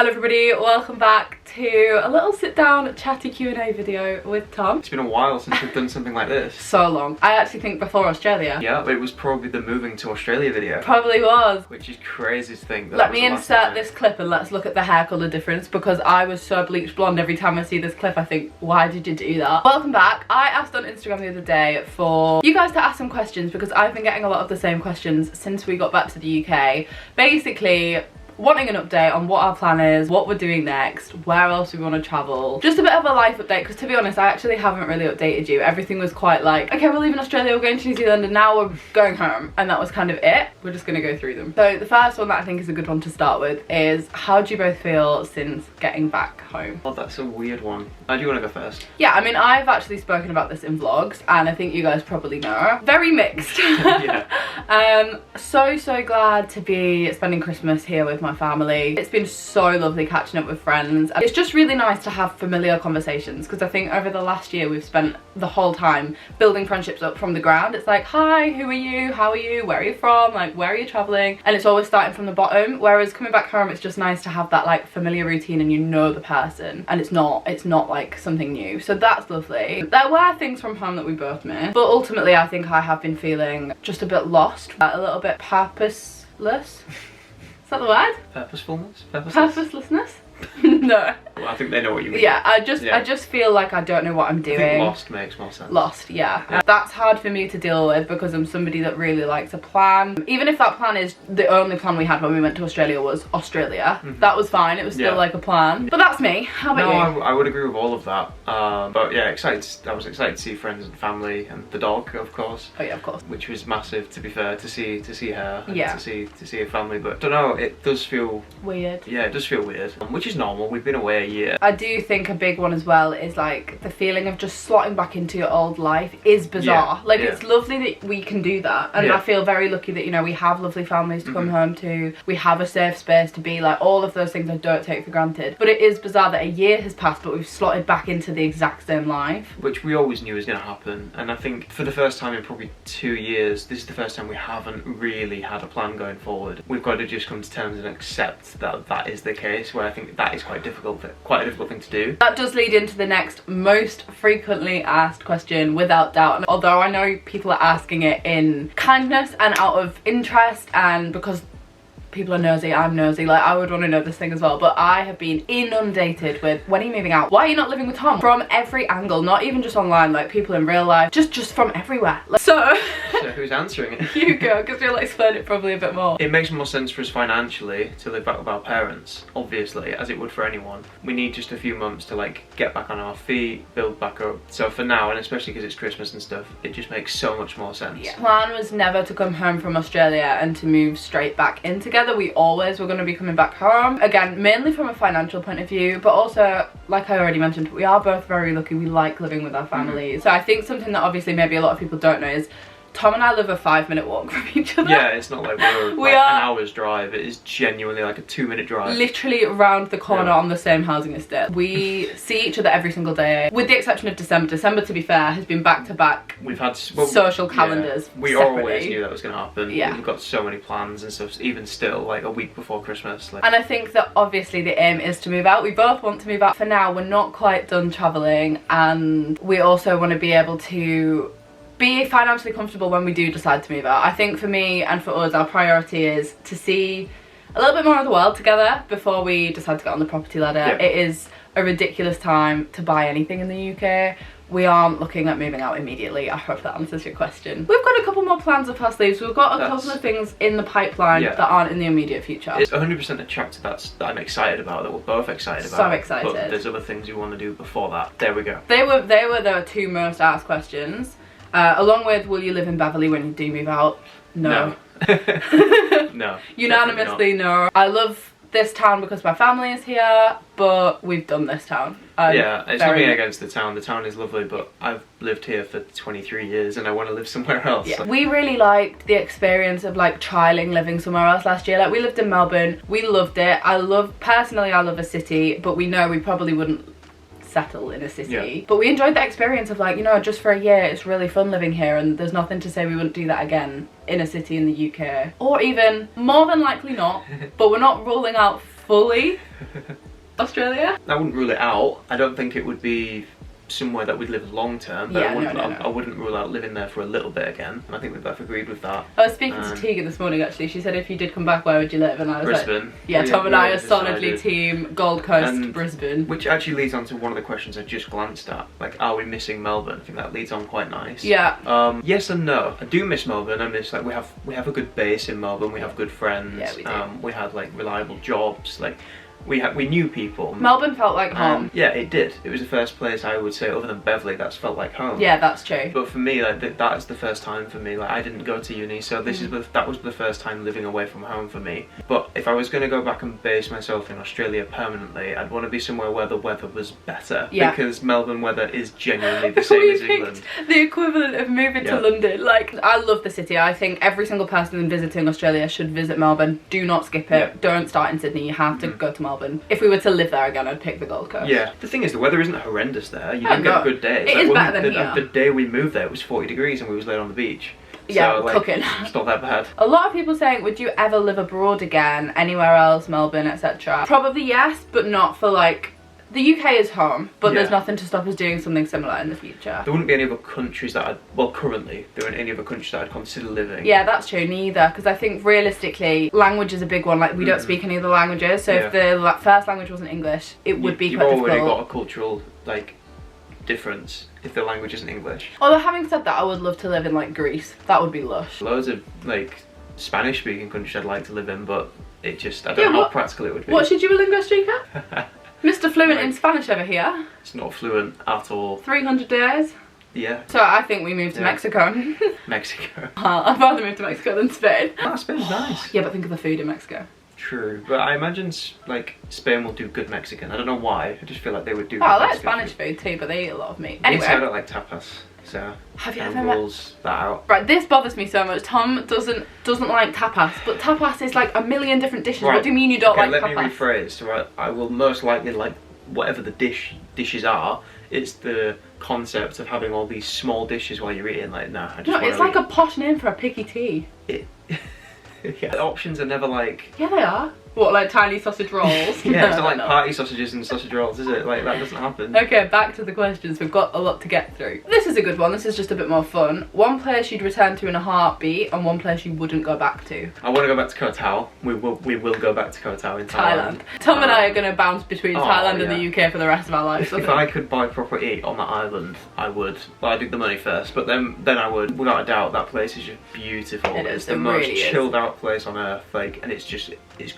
Hello everybody, welcome back to a little sit down chatty Q&A video with Tom. It's been a while since we've done something like this. So long. I actually think before Australia. Yeah, but it was probably the moving to Australia video. Probably was. Which is crazy to think. Let me insert this clip and let's look at the hair colour difference, because I was so bleached blonde every time I see this clip. I think, why did you do that? Welcome back. I asked on Instagram the other day for you guys to ask some questions, because I've been getting a lot of the same questions since we got back to the UK. Basically, wanting an update on what our plan is, what we're doing next, where else we want to travel. Just a bit of a life update, because to be honest, I actually haven't really updated you. Everything was quite like, okay, we're leaving Australia, we're going to New Zealand, and now we're going home. And that was kind of it. We're just going to go through them. So the first one that I think is a good one to start with is, how do you both feel since getting back home? Oh, that's a weird one. Do you want to go first? Yeah, I mean, I've actually spoken about this in vlogs, and I think you guys probably know. Very mixed. Yeah. So glad to be spending Christmas here with my family. It's been so lovely catching up with friends. It's just really nice to have familiar conversations, because I think over the last year we've spent the whole time building friendships up from the ground. It's like, hi, who are you? How are you? Where are you from? Like, where are you traveling? And it's always starting from the bottom, whereas coming back home, it's just nice to have that like familiar routine and you know the person, and it's not like something new. So that's lovely. There were things from home that we both missed, but ultimately I think I have been feeling just a bit lost, a little bit purposeless. Is that the word? Purposefulness? Purposelessness? No. Well, I think they know what you mean. Yeah, I just feel like I don't know what I'm doing. I think lost makes more sense. Lost, yeah. That's hard for me to deal with, because I'm somebody that really likes a plan. Even if that plan is the only plan we had when we went to Australia was Australia, that was fine. It was still like a plan. But that's me. How about you? I would agree with all of that. But yeah, I was excited to see friends and family and the dog, of course. Oh yeah, of course. Which was massive, to be fair, to see her and yeah. to see her family. But I don't know, it does feel weird. Yeah, it does feel weird, which is normal. We've been away a year. I do think a big one as well is like the feeling of just slotting back into your old life is bizarre. Yeah, like it's lovely that we can do that, and I feel very lucky that, you know, we have lovely families to come home to, we have a safe space to be, like all of those things I don't take for granted. But it is bizarre that a year has passed but we've slotted back into the exact same life, which we always knew was going to happen. And I think for the first time in probably 2 years, this is the first time we haven't really had a plan going forward. We've got to just come to terms and accept that that is the case, where I think that is quite a difficult thing to do. That does lead into the next most frequently asked question, without doubt. And although I know people are asking it in kindness and out of interest, and because people are nosy, I'm nosy, like I would want to know this thing as well, but I have been inundated with, when are you moving out? Why are you not living with Tom? From every angle, not even just online, like people in real life, just from everywhere. Like, so who's answering it? You go, because you'll explain it probably a bit more. It makes more sense for us financially to live back with our parents, obviously, as it would for anyone. We need just a few months to like get back on our feet, build back up. So for now, and especially because it's Christmas and stuff, it just makes so much more sense. Yeah. Plan was never to come home from Australia and to move straight back in together. We always were going to be coming back home, again mainly from a financial point of view, but also, like I already mentioned, we are both very lucky. We like living with our families. So I think something that obviously maybe a lot of people don't know is Tom and I live a 5-minute walk from each other. Yeah, it's not like we're like an hour's drive. It is genuinely like a 2-minute drive. Literally around the corner on the same housing estate. We see each other every single day, with the exception of December. December, to be fair, has been back to back. We've had social calendars. We always knew that was going to happen. Yeah. We've got so many plans and stuff, even still, like a week before Christmas. Like. And I think that obviously the aim is to move out. We both want to move out. For now, we're not quite done travelling, and we also want to be able to be financially comfortable when we do decide to move out. I think for me and for us, our priority is to see a little bit more of the world together before we decide to get on the property ladder. Yeah. It is a ridiculous time to buy anything in the UK. We aren't looking at moving out immediately. I hope that answers your question. We've got a couple more plans up our sleeves. We've got a couple of things in the pipeline that aren't in the immediate future. It's 100% a chapter that I'm excited about, that we're both excited about. So excited. But there's other things we want to do before that. There we go. They were the two most asked questions. Along with, will you live in Beverly when you do move out? No. No. Unanimously no. I love this town because my family is here, but we've done this town. Yeah, it's nothing against the town. The town is lovely, but I've lived here for 23 years and I want to live somewhere else. Yeah. We really liked the experience of like trialing living somewhere else last year. Like we lived in Melbourne, we loved it. Personally I love a city, but we know we probably wouldn't settle in a city, but we enjoyed the experience of like, you know, just for a year it's really fun living here, and there's nothing to say we wouldn't do that again in a city in the UK, or even more than likely not, but we're not ruling out fully Australia. I wouldn't rule it out. I don't think it would be somewhere that we'd live long term, but Yeah, I wouldn't rule out living there for a little bit again. I think we both agreed with that. I was speaking to Tegan this morning actually. She said if you did come back, where would you live? And I was Brisbane. like, yeah, Tom and I are solidly decided. team Gold Coast, And Brisbane. Which actually leads on to one of the questions I just glanced at. Like, are we missing Melbourne? I think that leads on quite nice. Yeah. Yes and no. I do miss Melbourne. I miss, like, we have a good base in Melbourne. We have good friends. Yeah, we do. We had like reliable jobs. Like, we knew people. Melbourne felt like home. Yeah, it did. It was the first place I would say, other than Beverly, that's felt like home. Yeah, that's true. But for me, like that is the first time for me. Like, I didn't go to uni, so that was the first time living away from home for me. But if I was going to go back and base myself in Australia permanently, I'd want to be somewhere where the weather was better. Yeah. Because Melbourne weather is genuinely the same as England. The equivalent of moving to London. Like, I love the city. I think every single person visiting Australia should visit Melbourne. Do not skip it. Yeah. Don't start in Sydney. You have to go to Melbourne. If we were to live there again, I'd pick the Gold Coast. Yeah. The thing is, the weather isn't horrendous there. You Oh, don't get no. good days. It is better than here. The day we moved there, it was 40 degrees and we was laid on the beach. Yeah, so, like, cooking. It's not that bad. A lot of people saying, would you ever live abroad again, anywhere else, Melbourne, etc.? Probably yes, but not for like... The UK is home, but there's nothing to stop us doing something similar in the future. There wouldn't be any other countries that currently, there aren't any other countries that I'd consider living. Yeah, that's true, neither, because I think realistically, language is a big one. Like, we don't speak any other languages, so if the first language wasn't English, it would be quite difficult. You've already got a cultural, like, difference if the language isn't English. Although, having said that, I would love to live in, like, Greece. That would be lush. Loads of, like, Spanish-speaking countries I'd like to live in, but it just, I don't know how practical it would be. What's your Duolingo streaker? Mr. Fluent in Spanish over here. It's not fluent at all. 300 days. Yeah. So I think we move to Mexico. Mexico. I'd rather move to Mexico than Spain. Ah, Spain's nice. Yeah, but think of the food in Mexico. True, but I imagine like Spain will do good Mexican. I don't know why. I just feel like they would do. Oh, I good like Mexican Spanish food too, but they eat a lot of meat. Anyway, Anyway, I don't like tapas, so have you kind ever of rules that out. Right, this bothers me so much. Tom doesn't like tapas, but tapas is like a million different dishes. Right. What do you mean you don't like let tapas? me rephrase. So I will most likely like whatever the dishes are. It's the concept of having all these small dishes while you're eating. Like, nah, I just No, wanna it's like eat. a posh name for a picky tea. Yeah, the options are never like. Yeah, they are. What, like tiny sausage rolls? Yeah, it's not like no. party sausages and sausage rolls, is it? Like, that doesn't happen. Okay, back to the questions. We've got a lot to get through. This is a good one. This is just a bit more fun. One place you'd return to in a heartbeat and one place you wouldn't go back to. I want to go back to Koh Tao. We will go back to Koh Tao in Thailand. Tom and I are going to bounce between Thailand and yeah. the UK for the rest of our lives. If I could buy property on that island, I would. Well, I'd do the money first, but then I would. Without a doubt, that place is just beautiful. It is, It's the it most really is. chilled out place on earth, like, and it's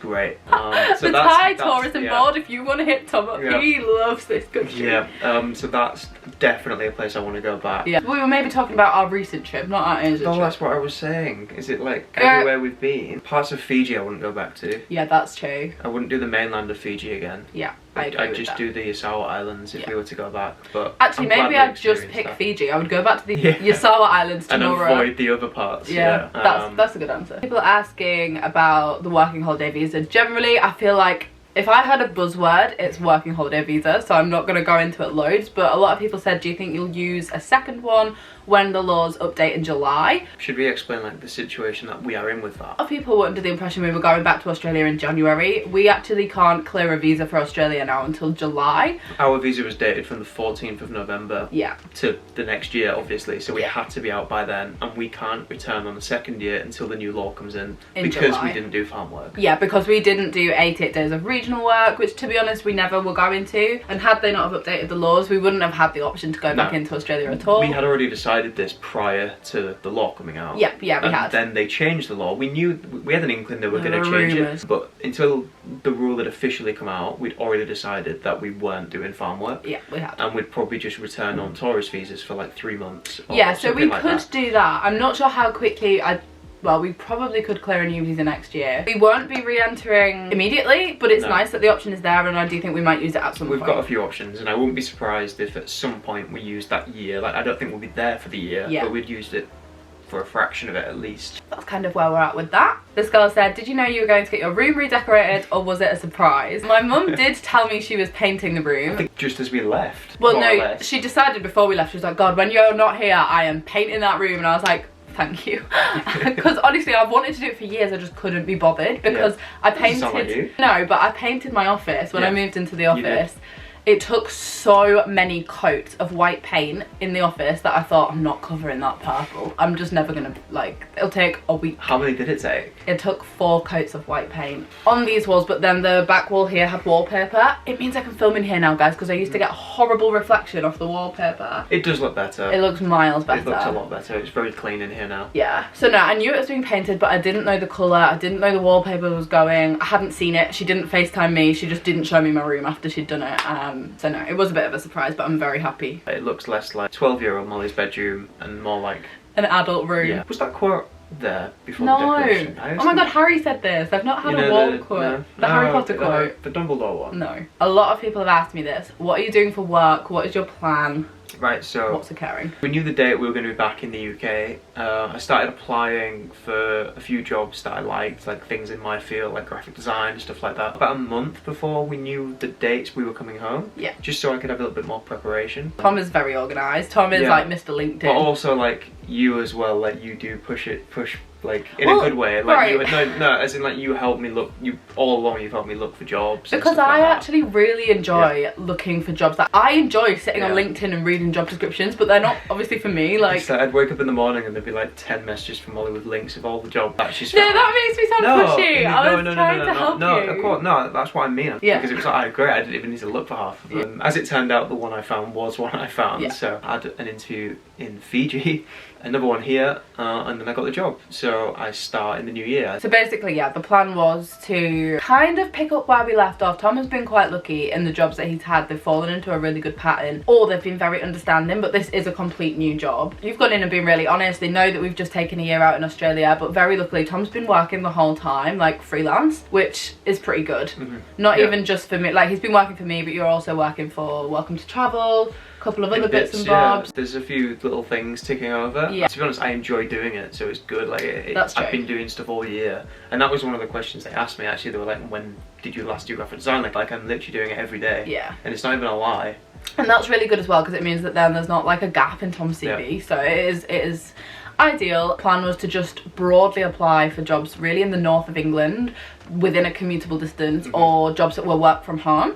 great. So the Thai tourism board, if you want to hit Tom up, he loves this country. Yeah, so that's definitely a place I want to go back. Yeah, we were maybe talking about our recent trip, not our Asia Oh, trip. that's what I was saying. Is it like everywhere we've been? Parts of Fiji I wouldn't go back to. Yeah, that's true. I wouldn't do the mainland of Fiji again. Yeah, I agree I'd with just that. do the Yasawa Islands if we were to go back. But actually, maybe I'd just pick Fiji. I would go back to the Yasawa Islands tomorrow. And avoid the other parts. Yeah, that's a good answer. People are asking about the working holiday visa. Generally, I feel like if I had a buzzword, it's working holiday visa, so I'm not going to go into it loads, but a lot of people said, do you think you'll use a second one when the laws update in July? Should we explain like the situation that we are in with that? A lot of people were under the impression we were going back to Australia in January. We actually can't clear a visa for Australia now until July. Our visa was dated from the 14th of November Yeah. to the next year, obviously, so we had to be out by then, and we can't return on the second year until the new law comes in because July. we didn't do farm work. Yeah, because we didn't do 88 days of regional work, which to be honest we never were going to, and had they not have updated the laws we wouldn't have had the option to go back into Australia at all. We had already decided this prior to the law coming out. Yep, yeah, we had. Then they changed the law. We knew, we had an inkling they were There going to were change rumours. it, but until the rule had officially come out, we'd already decided that we weren't doing farm work. Yeah, we had. And we'd probably just return on tourist visas for like 3 months. Or Yeah, so we something like could that. do that. I'm not sure how quickly well, we probably could clear a new visa next year. We won't be re-entering immediately, but it's nice that the option is there, and I do think we might use it at some point. We've got a few options, and I wouldn't be surprised if at some point we used that year. Like, I don't think we'll be there for the year, but we'd used it for a fraction of it at least. That's kind of where we're at with that. This girl said, did you know you were going to get your room redecorated, or was it a surprise? My mum did tell me she was painting the room. I think just as we left. Well, more or no, less. she decided before we left, she was like, God, when you're not here, I am painting that room. And I was like, Thank you. Because honestly, I've wanted to do it for years, I just couldn't be bothered because I painted. Sound like you. No, but I painted my office when I moved into the office. It took so many coats of white paint in the office that I thought, I'm not covering that purple. I'm just never gonna, like, it'll take a week. How many did it take? It took 4 coats of white paint on these walls, but then the back wall here had wallpaper. It means I can film in here now, guys, because I used to get horrible reflection off the wallpaper. It does look better. It looks miles better. It looks a lot better. It's very clean in here now. Yeah. So no, I knew it was being painted, but I didn't know the colour. I didn't know the wallpaper was going. I hadn't seen it. She didn't FaceTime me. She just didn't show me my room after she'd done it. So no, it was a bit of a surprise, but I'm very happy. It looks less like 12-year-old Molly's bedroom and more like an adult room. Yeah. Was that quote there before the decoration? Oh my god, Harry said this. I've not had a wall quote. The Harry Potter quote. The Dumbledore one. No. A lot of people have asked me this. What are you doing for work? What is your plan? Right, so what's occurring? We knew the date we were going to be back in the UK. I started applying for a few jobs that I liked, like things in my field, like graphic design, stuff like that. About a month before we knew the dates we were coming home. Yeah. Just so I could have a little bit more prepreparation. Tom is very organised. Tom is like Mr. LinkedIn. But also like you as well, like you do push like in a good way, like you, no, as in like you help me look. You all along you've helped me look for jobs. Because I actually really enjoy looking for jobs. Like I enjoy sitting on LinkedIn and reading job descriptions, but they're not obviously for me. Like I'd wake up in the morning and there'd be like 10 messages from Molly with links of all the jobs that she's found. No, that makes me sound pushy. I was trying to help you. No, of course, no, that's what I mean. Yeah. Because it was like, great, I didn't even need to look for half of them. As it turned out, the one I found was one I found. Yeah. So I had an interview in Fiji, another one here, and then I got the job. So I start in the new year. So basically, yeah, the plan was to kind of pick up where we left off. Tom has been quite lucky in the jobs that he's had. They've fallen into a really good pattern, or they've been very understanding, but this is a complete new job. You've gone in and been really honest. They know that we've just taken a year out in Australia, but very luckily Tom's been working the whole time, like freelance, which is pretty good. Not even just for me, like he's been working for me, but you're also working for Welcome to Travel, couple of other bits and bobs. There's a few little things ticking over. To be honest, I enjoy doing it, so it's good. Like I've been doing stuff all year, and that was one of the questions they asked me. Actually, they were like, "When did you last do graphic design?" Like I'm literally doing it every day. Yeah, and it's not even a lie. And that's really good as well, because it means that then there's not like a gap in Tom's CV. So it is ideal. Plan was to just broadly apply for jobs really in the north of England within a commutable distance, or jobs that will work from home.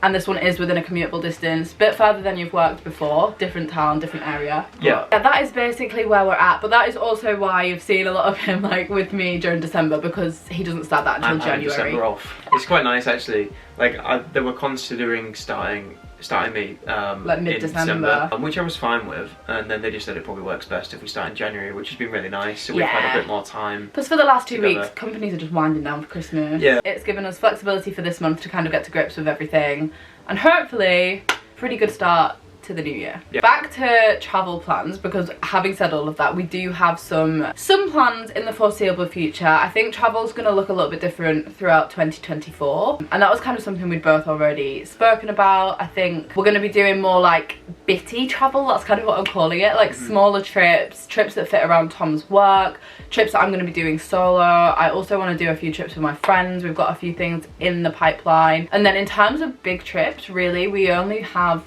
And this one is within a commutable distance, a bit further than you've worked before, different town, different area. Yeah, that is basically where we're at, but that is also why you've seen a lot of him like with me during December, because he doesn't start that until January. December off. It's quite nice actually. Like they were considering starting me like mid-December, which I was fine with, and then they just said it probably works best if we start in January, which has been really nice. So we've had a bit more time. Plus for the last 2 weeks, companies are just winding down for Christmas. Yeah, it's given us flexibility for this month to kind of get to grips with everything, and hopefully pretty good start to the new year. Back to travel plans, because having said all of that, we do have some plans in the foreseeable future. I think travel's going to look a little bit different throughout 2024, and that was kind of something we'd both already spoken about. I think we're going to be doing more like bitty travel. That's kind of what I'm calling it, like smaller trips that fit around Tom's work, trips that I'm going to be doing solo. I also want to do a few trips with my friends. We've got a few things in the pipeline, and then in terms of big trips, really we only have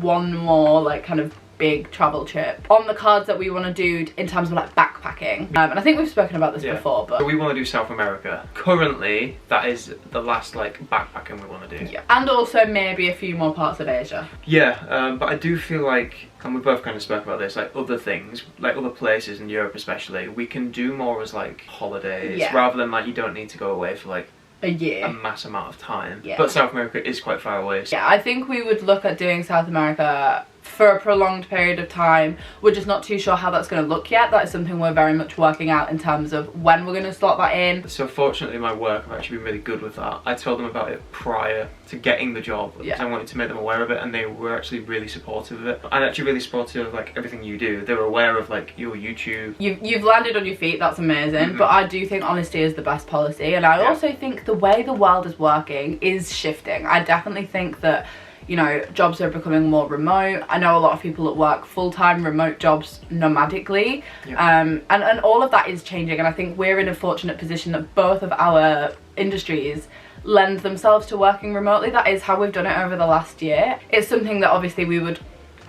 one more like kind of big travel trip on the cards that we want to do in terms of like backpacking, and I think we've spoken about this before, but we want to do South America. Currently that is the last like backpacking we want to do, and also maybe a few more parts of Asia. But I do feel like, and we both kind of spoke about this, like other things, like other places in Europe especially, we can do more as like holidays, rather than like you don't need to go away for like a year, a mass amount of time. But South America is quite far away, so. I think we would look at doing South America for a prolonged period of time. We're just not too sure how that's going to look yet. That is something we're very much working out in terms of when we're going to slot that in. So fortunately my work have actually been really good with that. I told them about it prior to getting the job, because I wanted to make them aware of it, and they were actually really supportive of it, and actually really supportive of like everything you do. They were aware of like your YouTube. You've landed on your feet, that's amazing. But I do think honesty is the best policy, and I also think the way the world is working is shifting. I definitely think that, you know, jobs are becoming more remote. I know a lot of people that work full-time remote jobs nomadically, and all of that is changing, and I think we're in a fortunate position that both of our industries lend themselves to working remotely. That is how we've done it over the last year. It's something that obviously we would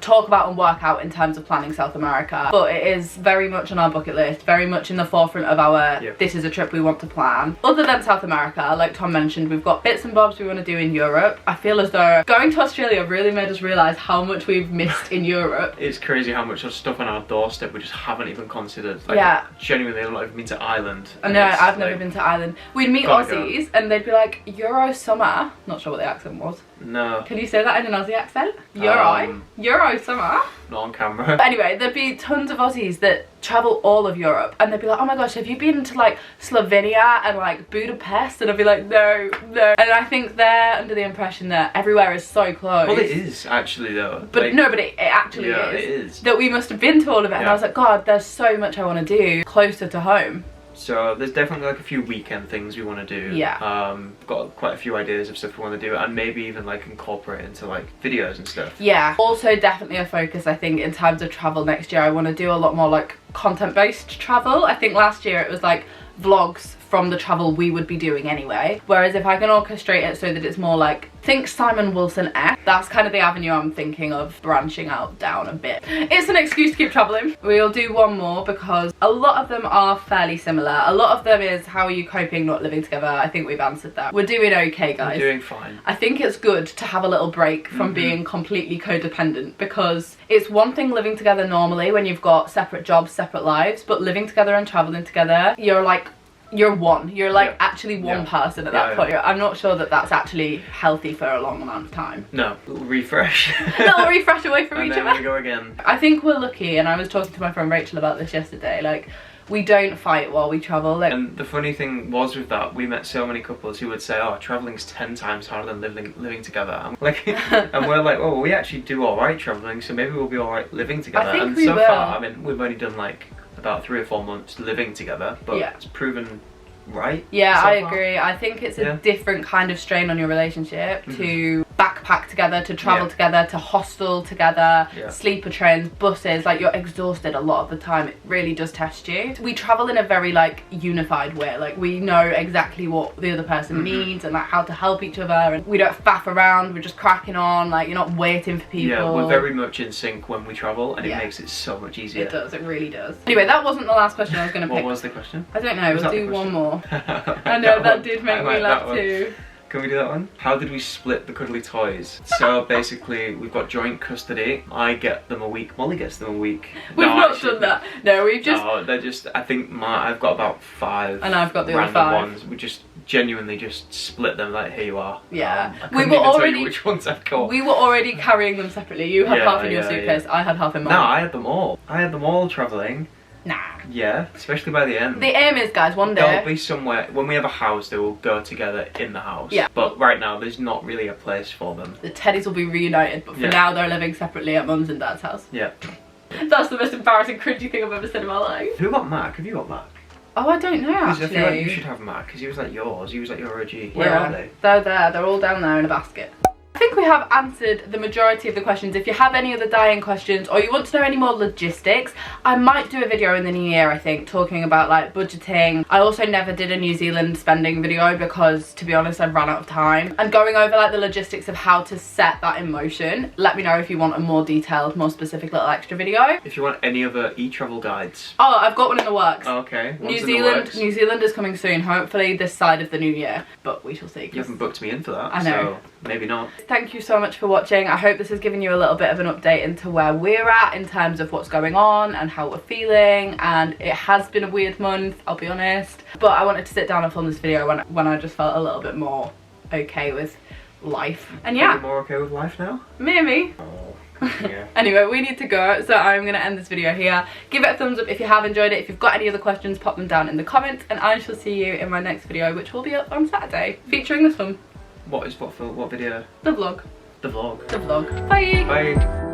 talk about and work out in terms of planning South America, but it is very much on our bucket list, very much in the forefront of our this is a trip we want to plan. Other than South America, like Tom mentioned, we've got bits and bobs we want to do in Europe. I feel as though going to Australia really made us realise how much we've missed in Europe. It's crazy how much stuff on our doorstep we just haven't even considered. Like, genuinely, I've not even been to Ireland. No, I've never been to Ireland. We'd meet Aussies and they'd be like, Euro summer. Not sure what the accent was. No. Can you say that in an Aussie accent? Euro summer. Not on camera. But anyway, there'd be tons of Aussies that travel all of Europe and they'd be like, oh my gosh, have you been to like Slovenia and like Budapest? And I'd be like, no. And I think they're under the impression that everywhere is so close. Well, it is actually though. But like, no, but it actually is. It is. That we must have been to all of it. And I was like, God, there's so much I want to do closer to home. So there's definitely like a few weekend things we want to do. Yeah. Got quite a few ideas of stuff we want to do, and maybe even like incorporate into like videos and stuff. Yeah. Also definitely a focus, I think, in terms of travel next year. I want to do a lot more like content-based travel. I think last year it was like vlogs from the travel we would be doing anyway. Whereas if I can orchestrate it so that it's more like, think Simon Wilson-esque, that's kind of the avenue I'm thinking of branching out down a bit. It's an excuse to keep traveling. We'll do one more because a lot of them are fairly similar. A lot of them is, how are you coping not living together? I think we've answered that. We're doing okay, guys. We're doing fine. I think it's good to have a little break from being completely codependent, because it's one thing living together normally when you've got separate jobs, separate lives, but living together and traveling together, you're like, you're one. You're like actually one person at that point. I'm not sure that that's actually healthy for a long amount of time. No, little refresh. Little refresh away from each other. And then we go again. I think we're lucky, and I was talking to my friend Rachel about this yesterday, like, we don't fight while we travel. Like, and the funny thing was with that, we met so many couples who would say, oh, traveling's 10 times harder than living together. And, like, and we're like, oh, well, we actually do alright travelling, so maybe we'll be alright living together. I think and we so will. far, I mean, we've only done like about 3 or 4 months living together, but it's proven right. Yeah, so I far. agree. I think it's a different kind of strain on your relationship to backpack together, to travel together, to hostel together, sleeper trains, buses. Like, you're exhausted a lot of the time. It really does test you. We travel in a very like unified way. Like, we know exactly what the other person needs and like how to help each other, and we don't faff around. We're just cracking on. Like, you're not waiting for people. Yeah, we're very much in sync when we travel, and it makes it so much easier. It does. It really does. Anyway, that wasn't the last question I was going to pick. What was the question? I don't know. We'll do one more. I know that did make me laugh too. Can we do that one? How did we split the cuddly toys? So basically, we've got joint custody. I get them a week. Molly gets them a week. We've not done that. No, we've just. No, they're just. I think I've got about 5. And I've got the random other 5. ones. We just genuinely just split them. Like, here you are. Yeah. I couldn't even tell you which ones I've got. We were already carrying them separately. You had half in your suitcase. I had half in mine. No, I had them all. I had them all travelling. Nah. Yeah, especially by the end. The aim is, guys, one day they'll be somewhere, when we have a house, they will go together in the house. Yeah. But right now, there's not really a place for them. The Teddies will be reunited, but for now, they're living separately at Mum's and Dad's house. Yeah. That's the most embarrassing, cringy thing I've ever said in my life. Who got Mac? Have you got Mac? Oh, I don't know, actually. I feel like you should have Mac, because he was like yours. He was like your OG. Where are they? They're there. They're all down there in a basket. I think we have answered the majority of the questions. If you have any other dying questions, or you want to know any more logistics, I might do a video in the new year, I think, talking about like budgeting. I also never did a New Zealand spending video because, to be honest, I ran out of time. And going over like the logistics of how to set that in motion. Let me know if you want a more detailed, more specific little extra video. If you want any other e-travel guides. Oh, I've got one in the works. Oh, okay. New Zealand is coming soon, hopefully this side of the new year, but we shall see. You haven't booked me in for that. I know. So maybe not. Thank you so much for watching. I hope this has given you a little bit of an update into where we're at in terms of what's going on and how we're feeling, and it has been a weird month, I'll be honest, but I wanted to sit down and film this video when I just felt a little bit more okay with life. And yeah. Are you more okay with life now? Maybe. Oh, yeah. Anyway, we need to go, so I'm going to end this video here. Give it a thumbs up if you have enjoyed it. If you've got any other questions, pop them down in the comments, and I shall see you in my next video, which will be up on Saturday, featuring this one. What video? The vlog. The vlog. The vlog. Bye. Bye.